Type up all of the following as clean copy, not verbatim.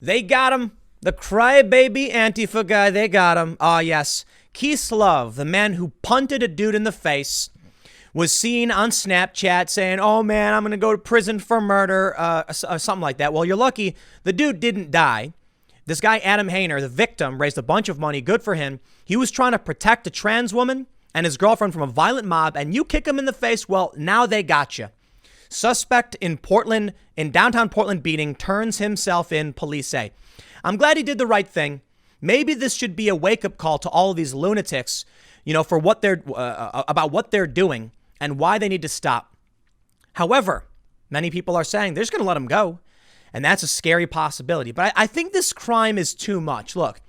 They got him. The Crybaby Antifa guy, they got him. Ah, yes. Love, the man who punted a dude in the face, was seen on Snapchat saying, oh man, I'm going to go to prison for murder, something like that. Well, you're lucky the dude didn't die. This guy, Adam Hayner, the victim, raised a bunch of money. Good for him. He was trying to protect a trans woman and his girlfriend from a violent mob, and you kick him in the face, well, now they got you. Suspect in downtown Portland beating turns himself in, police say. I'm glad he did the right thing. Maybe this should be a wake-up call to all of these lunatics, for what they're about what they're doing and why they need to stop. However, many people are saying they're just going to let him go, and that's a scary possibility. But I think this crime is too much. Look,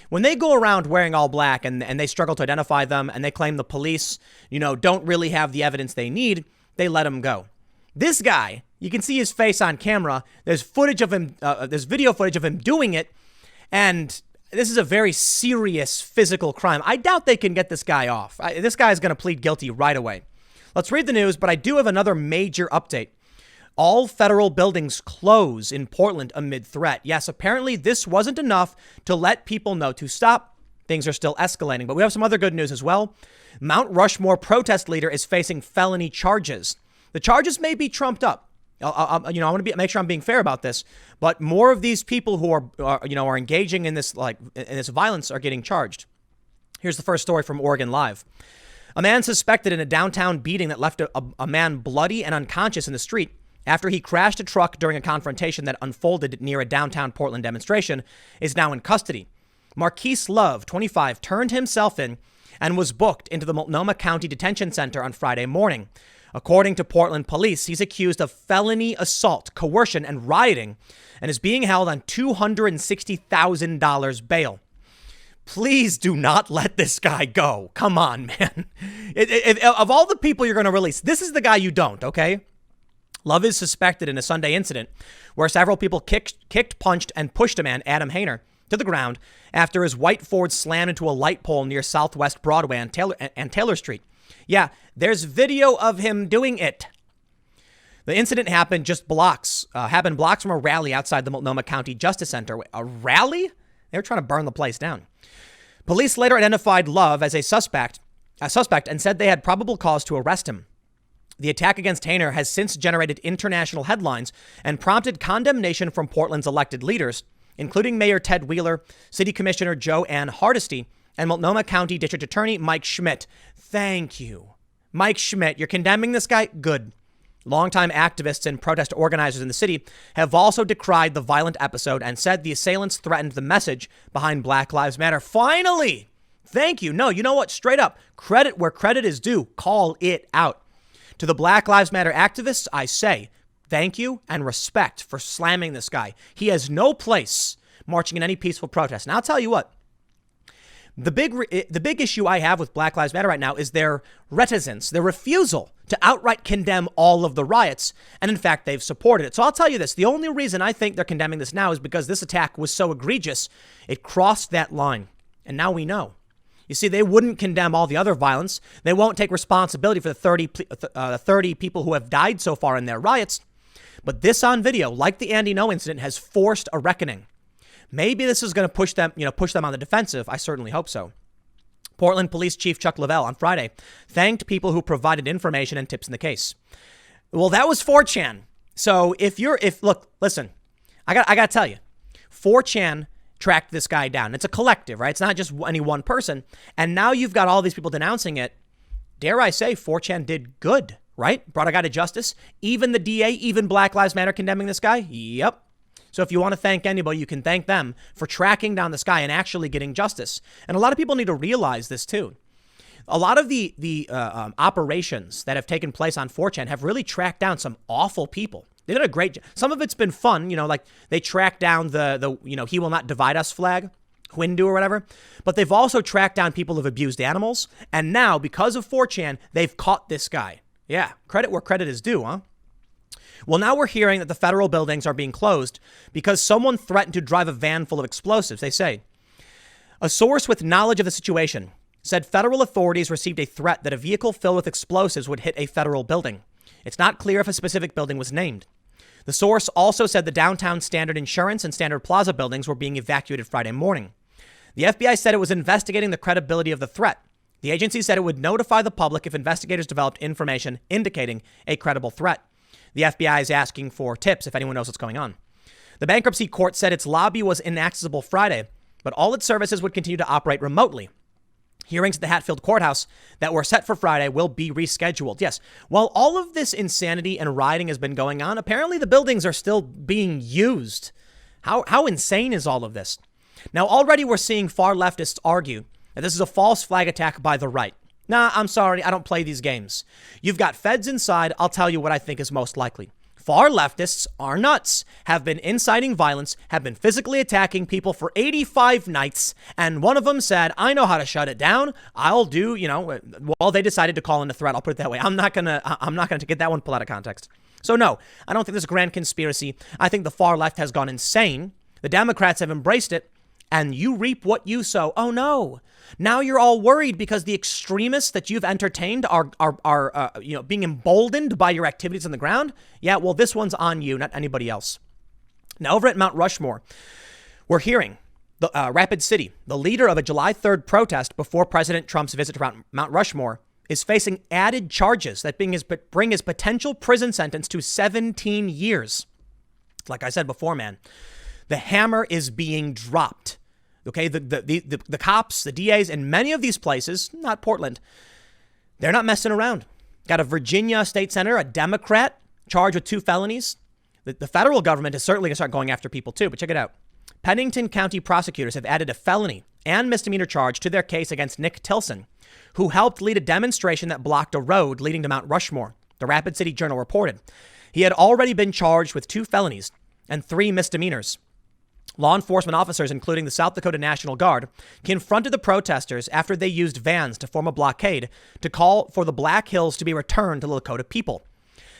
when they go around wearing all black and they struggle to identify them and they claim the police, don't really have the evidence they need, they let him go. This guy, you can see his face on camera. There's footage of him. There's video footage of him doing it. And this is a very serious physical crime. I doubt they can get this guy off. This guy is going to plead guilty right away. Let's read the news, but I do have another major update. All federal buildings close in Portland amid threat. Yes, apparently this wasn't enough to let people know to stop. Things are still escalating, but we have some other good news as well. Mount Rushmore protest leader is facing felony charges. The charges may be trumped up. I want to make sure I'm being fair about this, but more of these people who are engaging in this violence are getting charged. Here's the first story from Oregon Live. A man suspected in a downtown beating that left a man bloody and unconscious in the street after he crashed a truck during a confrontation that unfolded near a downtown Portland demonstration is now in custody. Marquise Love, 25, turned himself in and was booked into the Multnomah County Detention Center on Friday morning. According to Portland police, he's accused of felony assault, coercion, and rioting, and is being held on $260,000 bail. Please do not let this guy go. Come on, man. Of all the people you're going to release, this is the guy you don't, okay? Love is suspected in a Sunday incident where several people kicked, punched, and pushed a man, Adam Hayner, to the ground after his white Ford slammed into a light pole near Southwest Broadway and Taylor Street. Yeah, there's video of him doing it. The incident happened blocks from a rally outside the Multnomah County Justice Center. A rally? They were trying to burn the place down. Police later identified Love as a suspect and said they had probable cause to arrest him. The attack against Hayner has since generated international headlines and prompted condemnation from Portland's elected leaders, including Mayor Ted Wheeler, City Commissioner Joe Ann Hardesty, and Multnomah County District Attorney Mike Schmidt. Thank you. Mike Schmidt, you're condemning this guy? Good. Longtime activists and protest organizers in the city have also decried the violent episode and said the assailants threatened the message behind Black Lives Matter. Finally! Thank you. No, you know what? Straight up, credit where credit is due. Call it out. To the Black Lives Matter activists, I say thank you and respect for slamming this guy. He has no place marching in any peaceful protest. And I'll tell you what. The big issue I have with Black Lives Matter right now is their reticence, their refusal to outright condemn all of the riots. And in fact, they've supported it. So I'll tell you this. The only reason I think they're condemning this now is because this attack was so egregious. It crossed that line. And now we know. You see, they wouldn't condemn all the other violence. They won't take responsibility for the 30 people who have died so far in their riots. But this on video, like the Andy Ngo incident, has forced a reckoning. Maybe this is going to push them on the defensive. I certainly hope so. Portland Police Chief Chuck Lavelle on Friday thanked people who provided information and tips in the case. Well, that was 4chan. So listen, I got to tell you, 4chan tracked this guy down. It's a collective, right? It's not just any one person. And now you've got all these people denouncing it. Dare I say 4chan did good, right? Brought a guy to justice. Even the DA, even Black Lives Matter condemning this guy. Yep. So if you want to thank anybody, you can thank them for tracking down this guy and actually getting justice. And a lot of people need to realize this too. A lot of the operations that have taken place on 4chan have really tracked down some awful people. They did a great job. Some of it's been fun, like they tracked down the "He Will Not Divide Us" flag, Hindu or whatever. But they've also tracked down people who've abused animals. And now, because of 4chan, they've caught this guy. Yeah, credit where credit is due, huh? Well, now we're hearing that the federal buildings are being closed because someone threatened to drive a van full of explosives, they say. A source with knowledge of the situation said federal authorities received a threat that a vehicle filled with explosives would hit a federal building. It's not clear if a specific building was named. The source also said the downtown Standard Insurance and Standard Plaza buildings were being evacuated Friday morning. The FBI said it was investigating the credibility of the threat. The agency said it would notify the public if investigators developed information indicating a credible threat. The FBI is asking for tips if anyone knows what's going on. The bankruptcy court said its lobby was inaccessible Friday, but all its services would continue to operate remotely. Hearings at the Hatfield courthouse that were set for Friday will be rescheduled. Yes, while all of this insanity and rioting has been going on, apparently the buildings are still being used. How insane is all of this? Now, already we're seeing far leftists argue that this is a false flag attack by the right. Nah, I'm sorry, I don't play these games. You've got feds inside. I'll tell you what I think is most likely. Far leftists are nuts, have been inciting violence, have been physically attacking people for 85 nights. And one of them said, I know how to shut it down. I'll do, well, they decided to call in a threat. I'll put it that way. I'm not going to get that one pulled out of context. So no, I don't think there's a grand conspiracy. I think the far left has gone insane. The Democrats have embraced it. And you reap what you sow. Oh, no. Now you're all worried because the extremists that you've entertained are being emboldened by your activities on the ground. Yeah, well, this one's on you, not anybody else. Now, over at Mount Rushmore, we're hearing the Rapid City, the leader of a July 3rd protest before President Trump's visit to Mount Rushmore, is facing added charges that bring his potential prison sentence to 17 years. Like I said before, man. The hammer is being dropped. Okay, the cops, the DAs in many of these places, not Portland, they're not messing around. Got a Virginia state senator, a Democrat, charged with 2 felonies. The federal government is certainly going to start going after people too, but check it out. Pennington County prosecutors have added a felony and misdemeanor charge to their case against Nick Tilson, who helped lead a demonstration that blocked a road leading to Mount Rushmore, the Rapid City Journal reported. He had already been charged with 2 felonies and 3 misdemeanors. Law enforcement officers, including the South Dakota National Guard, confronted the protesters after they used vans to form a blockade to call for the Black Hills to be returned to the Lakota people.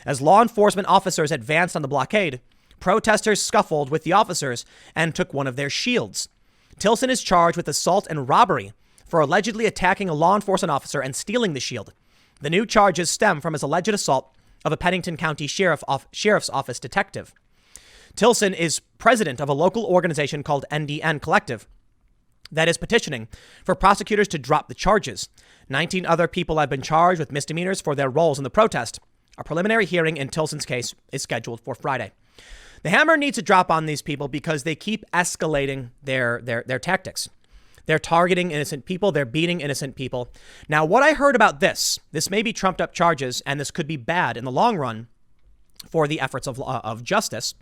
As law enforcement officers advanced on the blockade, protesters scuffled with the officers and took one of their shields. Tilson is charged with assault and robbery for allegedly attacking a law enforcement officer and stealing the shield. The new charges stem from his alleged assault of a Pennington County Sheriff's Office detective. Tilson is president of a local organization called NDN Collective that is petitioning for prosecutors to drop the charges. 19 other people have been charged with misdemeanors for their roles in the protest. A preliminary hearing in Tilson's case is scheduled for Friday. The hammer needs to drop on these people because they keep escalating their tactics. They're targeting innocent people. They're beating innocent people. Now, what I heard about this may be trumped up charges, and this could be bad in the long run for the efforts of justice.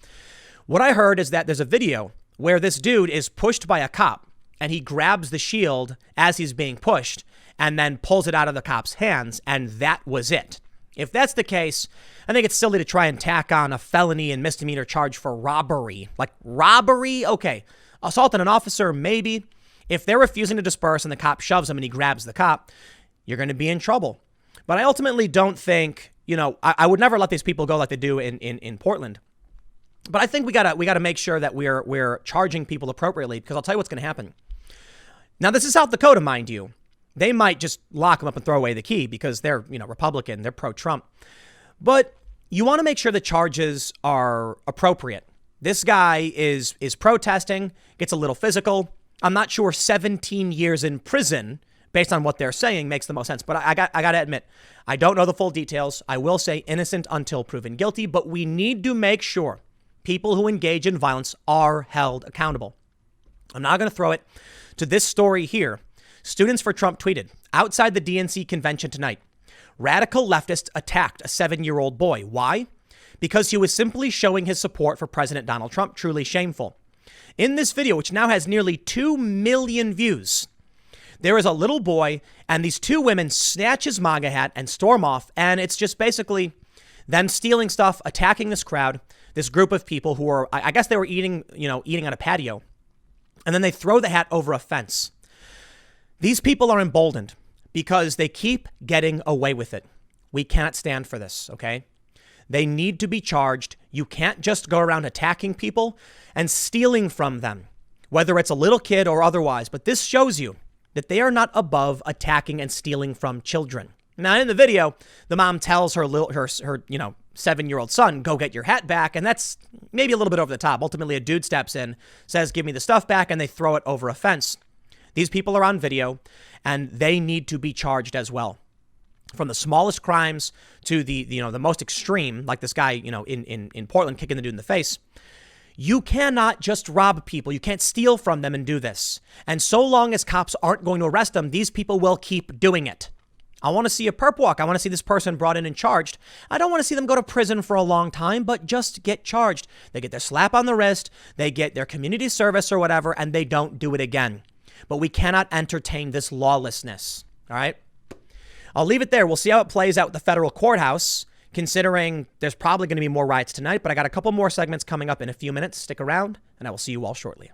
What I heard is that there's a video where this dude is pushed by a cop and he grabs the shield as he's being pushed and then pulls it out of the cop's hands. And that was it. If that's the case, I think it's silly to try and tack on a felony and misdemeanor charge for robbery. Like robbery? Okay. Assault on an officer, maybe. If they're refusing to disperse and the cop shoves him and he grabs the cop, you're going to be in trouble. But I ultimately don't think, I would never let these people go like they do in Portland. But I think we gotta make sure that we're charging people appropriately, because I'll tell you what's going to happen. Now, this is South Dakota, mind you. They might just lock them up and throw away the key because they're, Republican, they're pro-Trump. But you want to make sure the charges are appropriate. This guy is protesting, gets a little physical. I'm not sure 17 years in prison, based on what they're saying, makes the most sense. But I got to admit, I don't know the full details. I will say innocent until proven guilty, but we need to make sure people who engage in violence are held accountable. I'm now going to throw it to this story here. Students for Trump tweeted, outside the DNC convention tonight, radical leftists attacked a 7-year-old boy. Why? Because he was simply showing his support for President Donald Trump. Truly shameful. In this video, which now has nearly 2 million views, there is a little boy and these 2 women snatch his MAGA hat and storm off. And it's just basically them stealing stuff, attacking this crowd. This group of people who are, I guess they were eating on a patio. And then they throw the hat over a fence. These people are emboldened because they keep getting away with it. We cannot stand for this, okay? They need to be charged. You can't just go around attacking people and stealing from them, whether it's a little kid or otherwise. But this shows you that they are not above attacking and stealing from children. Now, in the video, the mom tells her 7-year-old son, go get your hat back. And that's maybe a little bit over the top. Ultimately, a dude steps in, says, give me the stuff back, and they throw it over a fence. These people are on video, and they need to be charged as well. From the smallest crimes to the most extreme, like this guy, in Portland kicking the dude in the face. You cannot just rob people. You can't steal from them and do this. And so long as cops aren't going to arrest them, these people will keep doing it. I want to see a perp walk. I want to see this person brought in and charged. I don't want to see them go to prison for a long time, but just get charged. They get their slap on the wrist, they get their community service or whatever, and they don't do it again. But we cannot entertain this lawlessness. All right? I'll leave it there. We'll see how it plays out at the federal courthouse, considering there's probably going to be more riots tonight. But I got a couple more segments coming up in a few minutes. Stick around, and I will see you all shortly.